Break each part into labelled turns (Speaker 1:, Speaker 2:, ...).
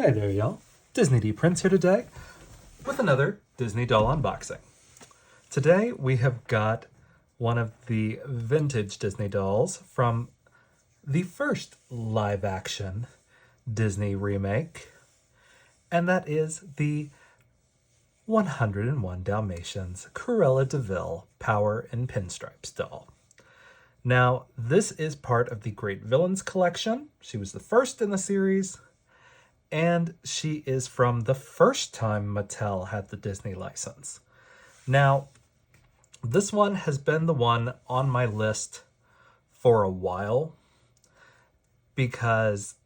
Speaker 1: Hey there, y'all. Disney D Prince here today with another Disney doll unboxing. Today we have got one of the vintage Disney dolls from the first live-action Disney remake, and that is the 101 Dalmatians Cruella DeVille Power in Pinstripes doll. Now, this is part of the Great Villains collection. She was the first in the series, and she is from the first time Mattel had the Disney license. Now, this one has been the one on my list for a while because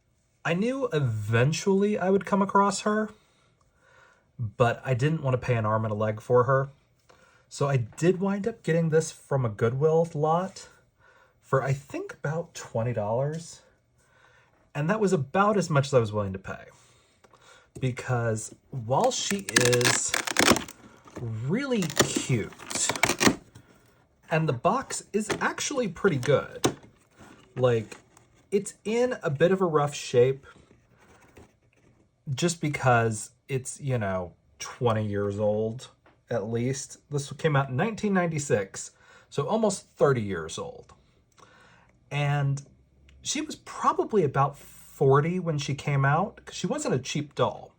Speaker 1: I knew eventually I would come across her, but I didn't want to pay an arm and a leg for her. So I did wind up getting this from a Goodwill lot for I think about $20. And that was about as much as I was willing to pay. Because while she is really cute, and the box is actually pretty good, like, it's in a bit of a rough shape just because it's, 20 years old at least. This came out in 1996, so almost 30 years old. And she was probably about 40 when she came out, because she wasn't a cheap doll,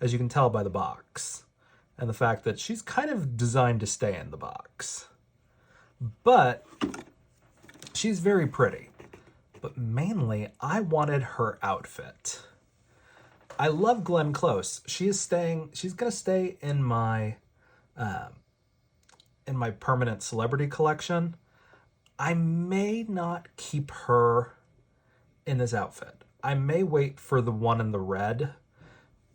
Speaker 1: as you can tell by the box, and the fact that she's kind of designed to stay in the box. But she's very pretty. But mainly, I wanted her outfit. I love Glenn Close. She's going to stay in my permanent celebrity collection. I may not keep her in this outfit. I may wait for the one in the red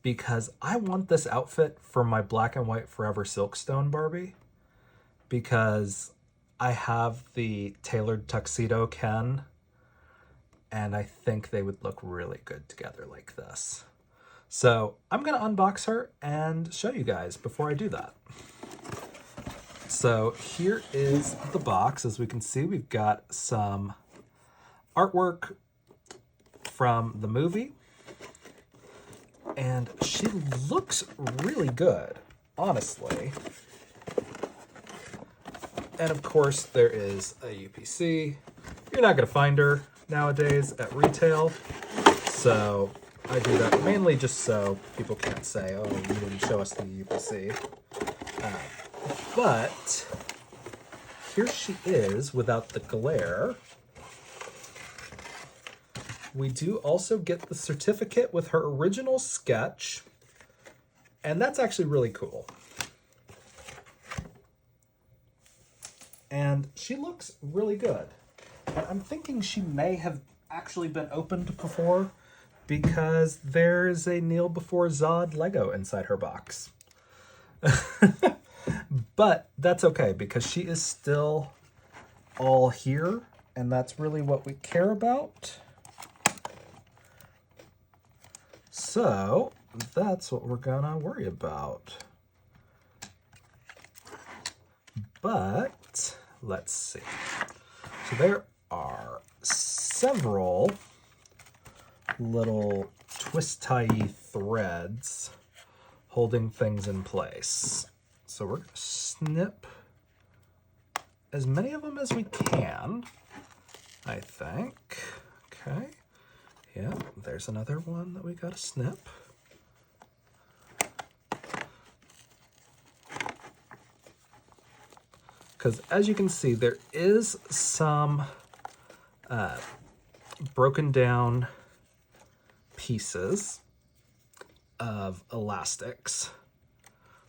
Speaker 1: because I want this outfit for my black and white Forever Silkstone Barbie, because I have the tailored tuxedo Ken, and I think they would look really good together like this. So I'm going to unbox her and show you guys before I do that. So here is the box. As we can see, we've got some artwork from the movie, and she looks really good, honestly. And of course, there is a UPC. You're not going to find her nowadays at retail, so I do that mainly just so people can't say, oh, you didn't show us the UPC. But here she is without the glare. We do also get the certificate with her original sketch, and that's actually really cool. And she looks really good. And I'm thinking she may have actually been opened before, because there's a Kneel Before Zod Lego inside her box. But that's okay, because she is still all here, and that's really what we care about. So that's what we're gonna worry about. But let's see. So there are several little twist-tie threads holding things in place. So we're going to snip as many of them as we can, I think. Okay. Yeah, there's another one that we got to snip. Because as you can see, there is some broken down pieces of elastics,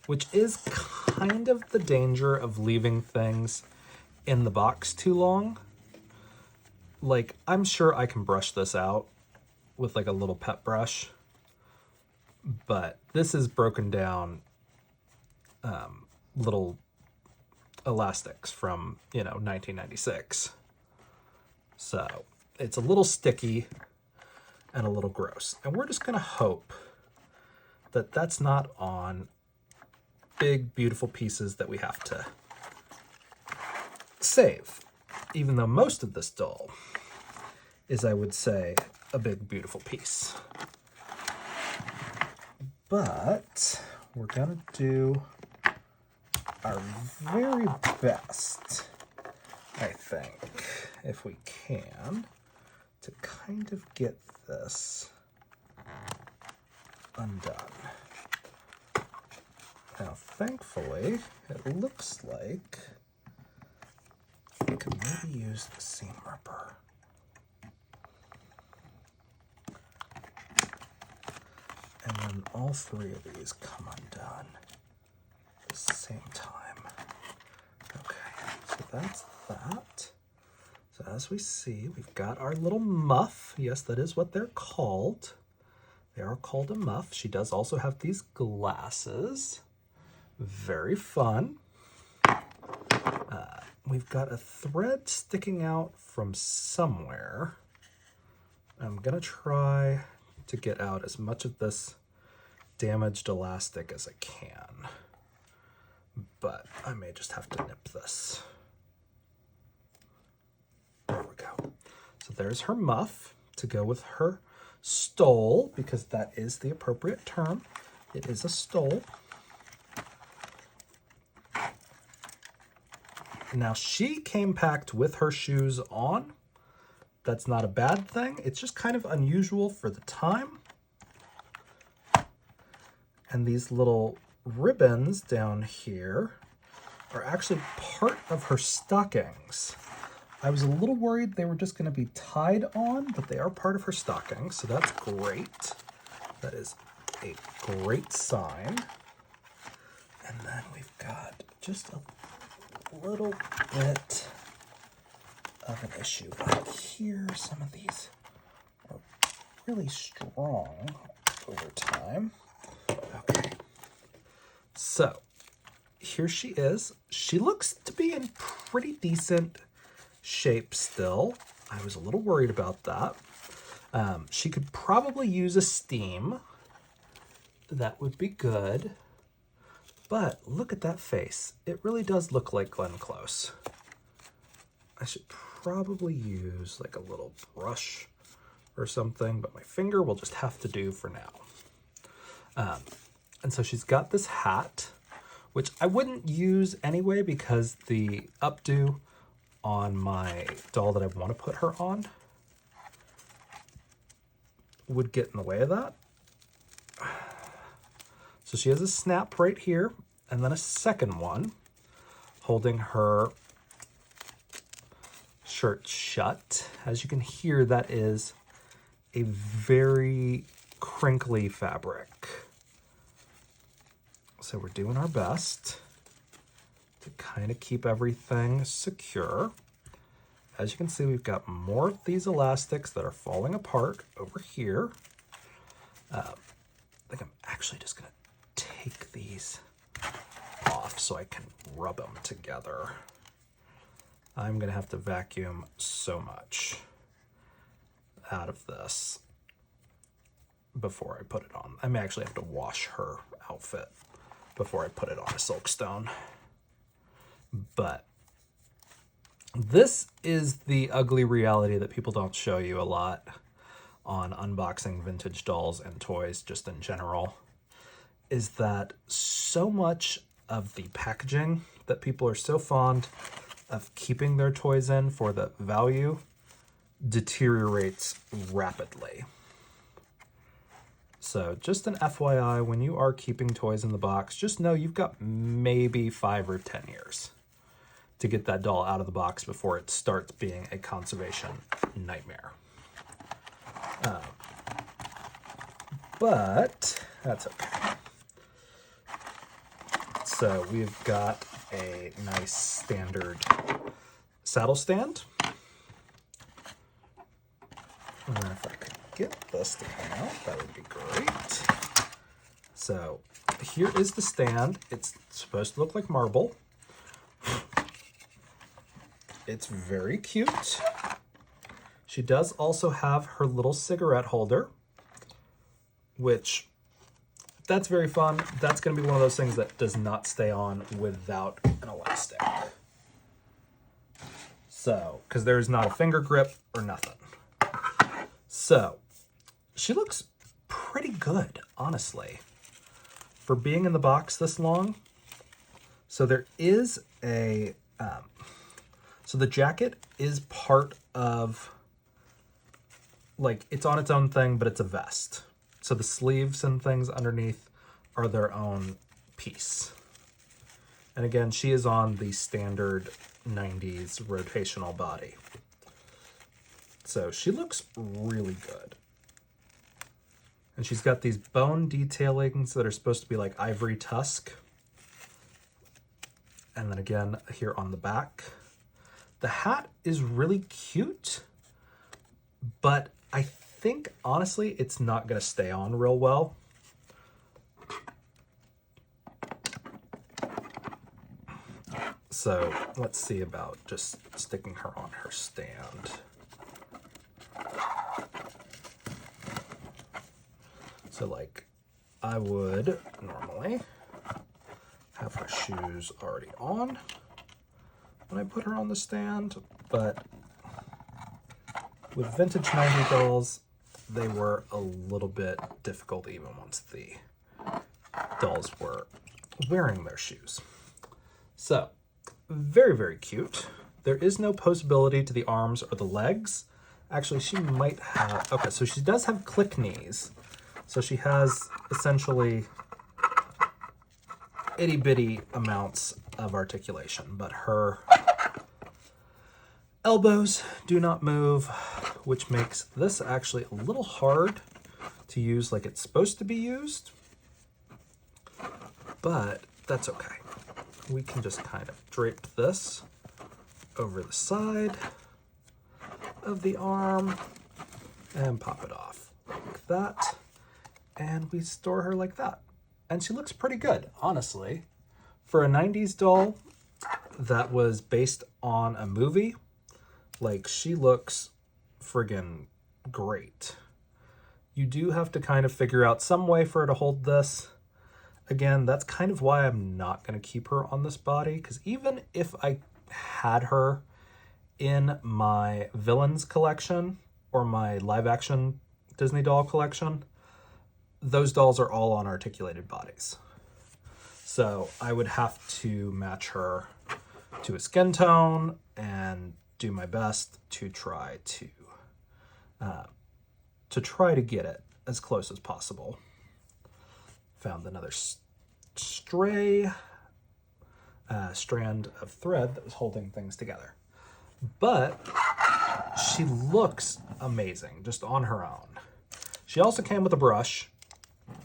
Speaker 1: which is kind of the danger of leaving things in the box too long. Like, I'm sure I can brush this out with like a little pet brush, but this is broken down little elastics from 1996, so it's a little sticky and a little gross, and we're just gonna hope that that's not on big beautiful pieces that we have to save, even though most of this doll is, I would say, a big beautiful piece. But we're gonna do our very best, I think, if we can, to kind of get this undone. Now, thankfully, it looks like we could maybe use the seam ripper. And then all three of these come undone at the same time. Okay, so that's that. So as we see, we've got our little muff. Yes, that is what they're called. They are called a muff. She does also have these glasses. Very fun. We've got a thread sticking out from somewhere. I'm gonna try to get out as much of this damaged elastic as I can, but I may just have to nip this. There we go. So there's her muff to go with her stole, because that is the appropriate term. It is a stole. Now, she came packed with her shoes on. That's not a bad thing. It's just kind of unusual for the time. And these little ribbons down here are actually part of her stockings. I was a little worried they were just going to be tied on, but they are part of her stockings, so that's great. That is a great sign. And then we've got just a little bit of an issue back here. Some of these are really strong over time. Okay. So here she is. She looks to be in pretty decent shape still. I was a little worried about that. She could probably use a steam. That would be good. But look at that face. It really does look like Glenn Close. I should probably use like a little brush or something, but my finger will just have to do for now. And so she's got this hat, which I wouldn't use anyway because the updo on my doll that I want to put her on would get in the way of that. So she has a snap right here, and then a second one holding her shirt shut. As you can hear, that is a very crinkly fabric. So we're doing our best to kind of keep everything secure. As you can see, we've got more of these elastics that are falling apart over here. I think I'm actually just going to take these off so I can rub them together. I'm going to have to vacuum so much out of this before I put it on. I may actually have to wash her outfit before I put it on a Silkstone. But this is the ugly reality that people don't show you a lot on unboxing vintage dolls and toys just in general, is that so much of the packaging that people are so fond of keeping their toys in for the value deteriorates rapidly. So just an FYI, when you are keeping toys in the box, just know you've got maybe 5 or 10 years to get that doll out of the box before it starts being a conservation nightmare. But that's okay. So we've got a nice standard saddle stand. And then if I could get this to come out, that would be great. So here is the stand. It's supposed to look like marble. It's very cute. She does also have her little cigarette holder, which that's very fun. That's going to be one of those things that does not stay on without an elastic. So, because there's not a finger grip or nothing. So, she looks pretty good, honestly. for being in the box this long. So there is a, so the jacket is part of, like, it's on its own thing, but it's a vest. So the sleeves and things underneath are their own piece. And again, she is on the standard 90s rotational body. So she looks really good. And she's got these bone detailings that are supposed to be like ivory tusk. And then again, here on the back. The hat is really cute, but I think, honestly, it's not going to stay on real well. So let's see about just sticking her on her stand. So like I would normally have her shoes already on when I put her on the stand, but with vintage 90s dolls, they were a little bit difficult even once the dolls were wearing their shoes. So, very, very cute. There is no posability to the arms or the legs. Actually, she might have, okay, so she does have click knees. So she has essentially itty bitty amounts of articulation, but her elbows do not move, which makes this actually a little hard to use like it's supposed to be used, but that's okay. We can just kind of drape this over the side of the arm and pop it off like that. And we store her like that. And she looks pretty good, honestly. For a 90s doll that was based on a movie, like, she looks friggin' great. You do have to kind of figure out some way for her to hold this. Again, that's kind of why I'm not going to keep her on this body, because even if I had her in my Villains collection or my live-action Disney doll collection, those dolls are all on articulated bodies. So I would have to match her to a skin tone and do my best to try to get it as close as possible. Found another stray strand of thread that was holding things together. But she looks amazing just on her own. She also came with a brush.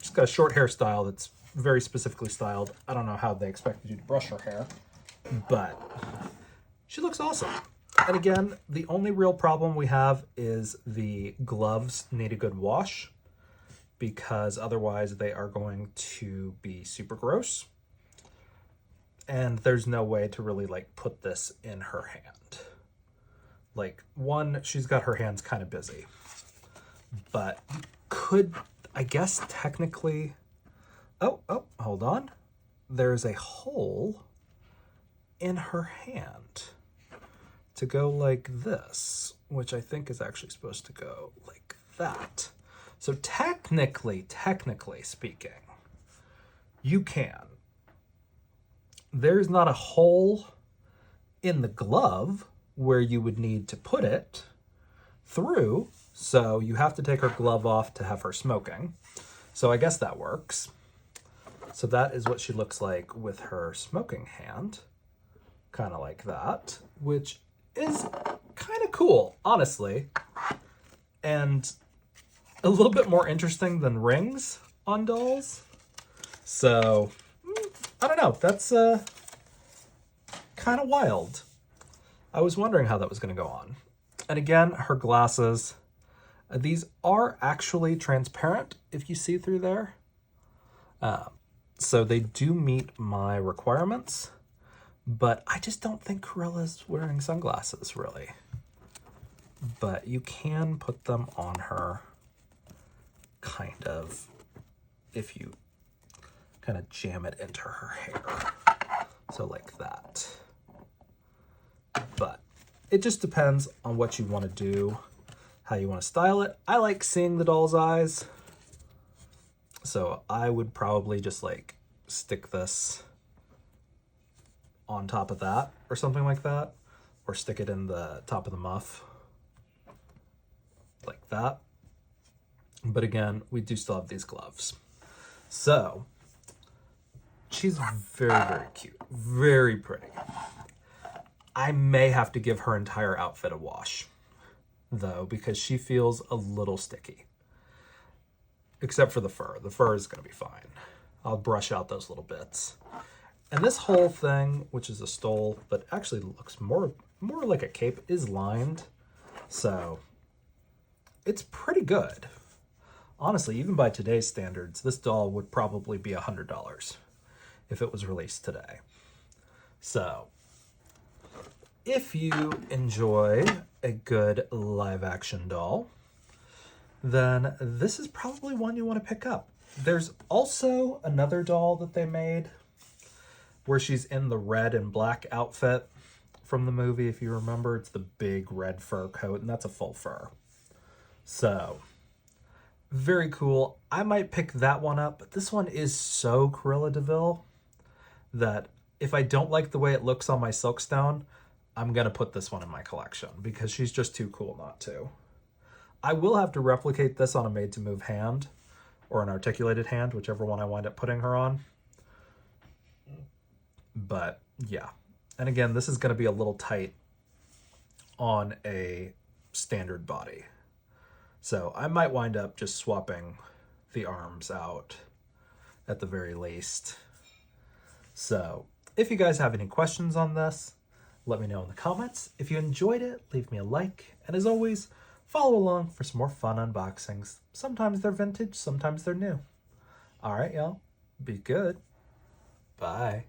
Speaker 1: She's got a short hairstyle that's very specifically styled. I don't know how they expected you to brush her hair, but she looks awesome. And again, the only real problem we have is the gloves need a good wash, because otherwise they are going to be super gross. And there's no way to really like put this in her hand. Like, one, she's got her hands kind of busy, but could, I guess, technically, oh, hold on. There's a hole in her hand to go like this, which I think is actually supposed to go like that. So technically speaking, you can. There's not a hole in the glove where you would need to put it through, so you have to take her glove off to have her smoking. So I guess that works. So that is what she looks like with her smoking hand, kind of like that, which is kind of cool, honestly, and a little bit more interesting than rings on dolls. So I don't know, that's kind of wild. I was wondering how that was going to go on. And again, her glasses, these are actually transparent if you see through there. So they do meet my requirements, but I just don't think Cruella's wearing sunglasses, really. But you can put them on her, kind of, if you kind of jam it into her hair. So like that. But it just depends on what you want to do, how you want to style it. I like seeing the doll's eyes. So I would probably just like stick this on top of that or something like that, or stick it in the top of the muff like that. But again, we do still have these gloves. So she's very, very cute, very pretty. I may have to give her entire outfit a wash, though, because she feels a little sticky. Except for the fur. The fur is going to be fine. I'll brush out those little bits. And this whole thing, which is a stole, but actually looks more like a cape, is lined. So it's pretty good. Honestly, even by today's standards, this doll would probably be $100 if it was released today. So if you enjoy a good live action doll, then this is probably one you want to pick up. There's also another doll that they made where she's in the red and black outfit from the movie. If you remember, it's the big red fur coat, and that's a full fur. So very cool. I might pick that one up, but this one is so Cruella DeVille that if I don't like the way it looks on my Silkstone, I'm going to put this one in my collection because she's just too cool not to. I will have to replicate this on a made-to-move hand or an articulated hand, whichever one I wind up putting her on. But yeah. And again, this is going to be a little tight on a standard body. So I might wind up just swapping the arms out at the very least. So if you guys have any questions on this, let me know in the comments. If you enjoyed it, leave me a like. And as always, follow along for some more fun unboxings. Sometimes they're vintage, sometimes they're new. All right, y'all. Be good. Bye.